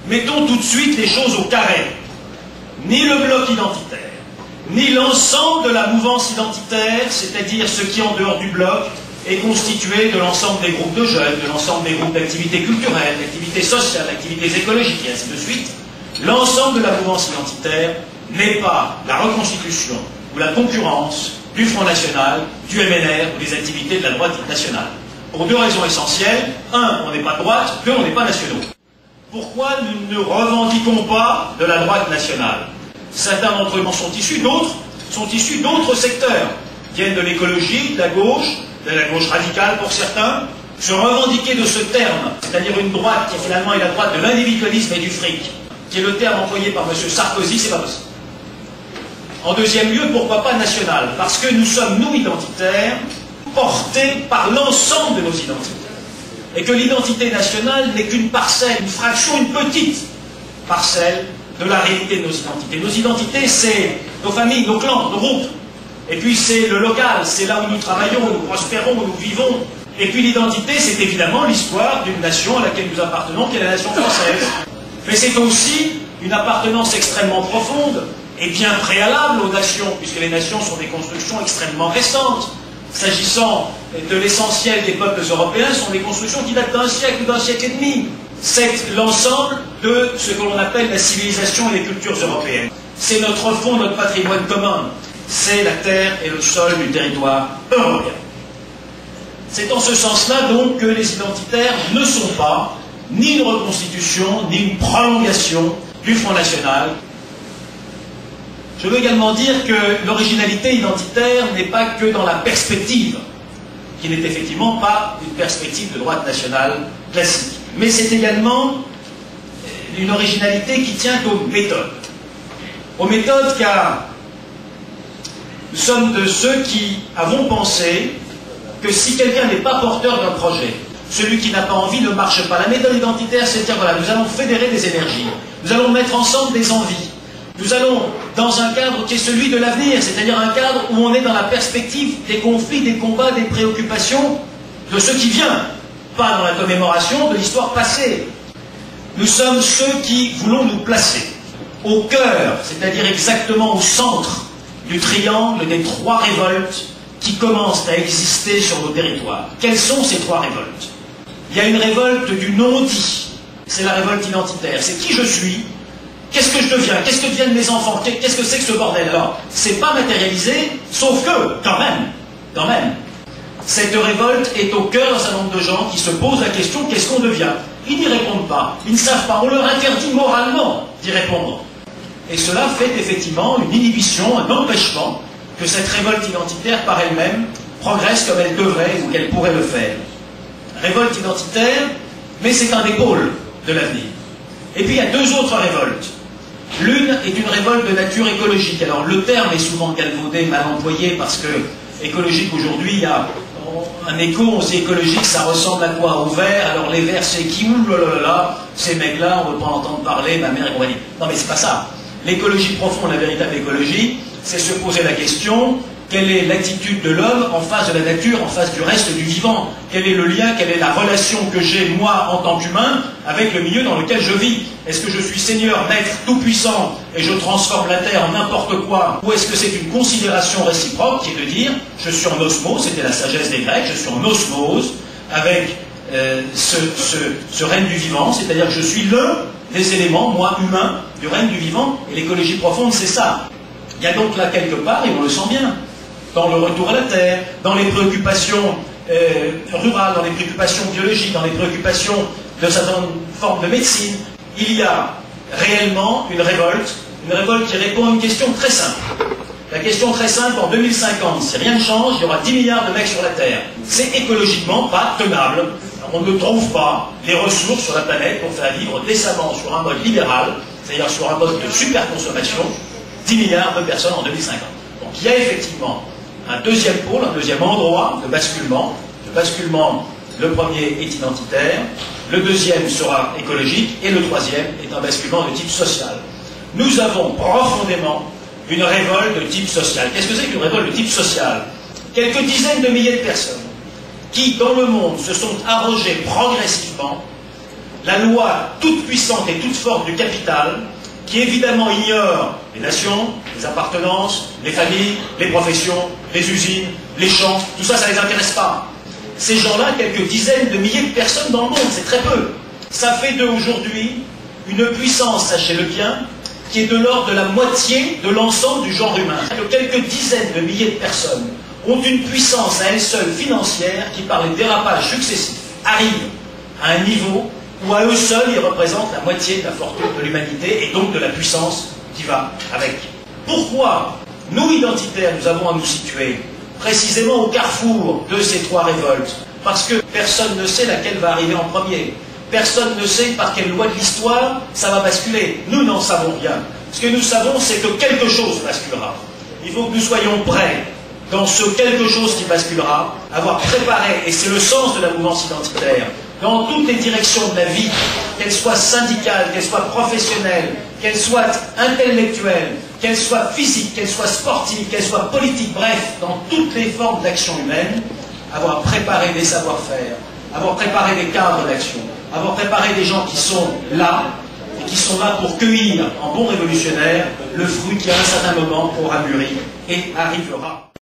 Mettons tout de suite les choses au carré. Ni le bloc identitaire, ni l'ensemble de la mouvance identitaire, c'est-à-dire ce qui, en dehors du bloc, est constitué de l'ensemble des groupes de jeunes, de l'ensemble des groupes d'activités culturelles, d'activités sociales, d'activités écologiques, et ainsi de suite, l'ensemble de la mouvance identitaire n'est pas la reconstitution ou la concurrence du Front National, du MNR ou des activités de la droite nationale. Pour deux raisons essentielles. Un, on n'est pas de droite. Deux, on n'est pas nationaux. Pourquoi nous ne revendiquons pas de la droite nationale? Certains d'entre eux en sont issus, d'autres sont issus d'autres secteurs, viennent de l'écologie, de la gauche radicale pour certains. Se revendiquer de ce terme, c'est-à-dire une droite qui finalement est la droite de l'individualisme et du fric, qui est le terme employé par M. Sarkozy, c'est pas possible. En deuxième lieu, pourquoi pas national? Parce que nous sommes, nous, identitaires, portés par l'ensemble de nos identités. Et que l'identité nationale n'est qu'une parcelle, une fraction, une petite parcelle de la réalité de nos identités. Nos identités, c'est nos familles, nos clans, nos groupes. Et puis c'est le local, c'est là où nous travaillons, où nous prospérons, où nous vivons. Et puis l'identité, c'est évidemment l'histoire d'une nation à laquelle nous appartenons, qui est la nation française. Mais c'est aussi une appartenance extrêmement profonde et bien préalable aux nations, puisque les nations sont des constructions extrêmement récentes. S'agissant de l'essentiel des peuples européens, sont des constructions qui datent d'un siècle ou d'un siècle et demi. C'est l'ensemble de ce que l'on appelle la civilisation et les cultures européennes. C'est notre fond, notre patrimoine commun. C'est la terre et le sol du territoire européen. C'est en ce sens-là donc que les identitaires ne sont pas ni une reconstitution, ni une prolongation du Front National. Je veux également dire que l'originalité identitaire n'est pas que dans la perspective, qui n'est effectivement pas une perspective de droite nationale classique. Mais c'est également une originalité qui tient aux méthodes. Aux méthodes, car nous sommes de ceux qui avons pensé que si quelqu'un n'est pas porteur d'un projet, celui qui n'a pas envie ne marche pas. La méthode identitaire, c'est de dire, voilà, nous allons fédérer des énergies, nous allons mettre ensemble des envies, nous allons dans un cadre qui est celui de l'avenir, c'est-à-dire un cadre où on est dans la perspective des conflits, des combats, des préoccupations de ce qui vient, pas dans la commémoration de l'histoire passée. Nous sommes ceux qui voulons nous placer au cœur, c'est-à-dire exactement au centre du triangle des trois révoltes qui commencent à exister sur nos territoires. Quelles sont ces trois révoltes? Il y a une révolte du non-dit, c'est la révolte identitaire. C'est qui je suis, qu'est-ce que je deviens, qu'est-ce que deviennent mes enfants, qu'est-ce que c'est que ce bordel-là? C'est pas matérialisé, sauf que, quand même, cette révolte est au cœur d'un certain nombre de gens qui se posent la question, qu'est-ce qu'on devient? Ils n'y répondent pas, ils ne savent pas, on leur interdit moralement d'y répondre. Et cela fait effectivement une inhibition, un empêchement que cette révolte identitaire par elle-même progresse comme elle devrait ou qu'elle pourrait le faire. Révolte identitaire, mais c'est un des pôles de l'avenir. Et puis il y a deux autres révoltes. L'une est une révolte de nature écologique. Alors le terme est souvent galvaudé, mal employé, parce que écologique aujourd'hui, il y a un écho, on dit écologique, ça ressemble à quoi? Au vert, alors les verts c'est qui? Ouh ces mecs-là, on ne veut pas entendre parler, ma mère et compagnie. Non mais c'est pas ça. L'écologie profonde, la véritable écologie, c'est se poser la question, quelle est l'attitude de l'homme en face de la nature, en face du reste du vivant? Quel est le lien, quelle est la relation que j'ai, moi, en tant qu'humain, avec le milieu dans lequel je vis? Est-ce que je suis Seigneur, Maître, Tout-Puissant, et je transforme la terre en n'importe quoi? Ou est-ce que c'est une considération réciproque qui est de dire, je suis en osmose, c'était la sagesse des Grecs, je suis en osmose avec ce règne du vivant, c'est-à-dire que je suis l'un des éléments, moi, humain, du règne du vivant, et l'écologie profonde, c'est ça. Il y a donc là quelque part, et on le sent bien, dans le retour à la terre, dans les préoccupations rurales, dans les préoccupations biologiques, dans les préoccupations de certaines formes de médecine, il y a réellement une révolte qui répond à une question très simple. La question très simple, en 2050, si rien ne change, il y aura 10 milliards de mecs sur la Terre. C'est écologiquement pas tenable. On ne trouve pas les ressources sur la planète pour faire vivre décemment sur un mode libéral, c'est-à-dire sur un mode de superconsommation, 10 milliards de personnes en 2050. Donc il y a effectivement un deuxième pôle, un deuxième endroit de basculement. Le basculement, le premier est identitaire, le deuxième sera écologique, et le troisième est un basculement de type social. Nous avons profondément une révolte de type social. Qu'est-ce que c'est qu'une révolte de type social? Quelques dizaines de milliers de personnes qui, dans le monde, se sont arrogées progressivement la loi toute puissante et toute forte du capital, qui évidemment ignore les nations, les appartenances, les familles, les professions, les usines, les champs, tout ça, ça ne les intéresse pas. Ces gens-là, quelques dizaines de milliers de personnes dans le monde, c'est très peu. Ça fait d'eux aujourd'hui une puissance, sachez-le bien, qui est de l'ordre de la moitié de l'ensemble du genre humain. Quelques dizaines de milliers de personnes ont une puissance à elles seules financière qui, par les dérapages successifs, arrive à un niveau où à eux seuls, ils représentent la moitié de la fortune de l'humanité et donc de la puissance qui va avec. Pourquoi nous, identitaires, nous avons à nous situer précisément au carrefour de ces trois révoltes? Parce que personne ne sait laquelle va arriver en premier. Personne ne sait par quelle loi de l'histoire ça va basculer. Nous n'en savons rien. Ce que nous savons, c'est que quelque chose basculera. Il faut que nous soyons prêts, dans ce quelque chose qui basculera, avoir préparé, et c'est le sens de la mouvance identitaire, dans toutes les directions de la vie, qu'elle soit syndicale, qu'elle soit professionnelle, qu'elle soit intellectuelle, qu'elle soit physique, qu'elle soit sportive, qu'elle soit politique, bref, dans toutes les formes d'action humaine, avoir préparé des savoir-faire, avoir préparé des cadres d'action, avoir préparé des gens qui sont là, et qui sont là pour cueillir, en bons révolutionnaires, le fruit qui à un certain moment aura mûri et arrivera.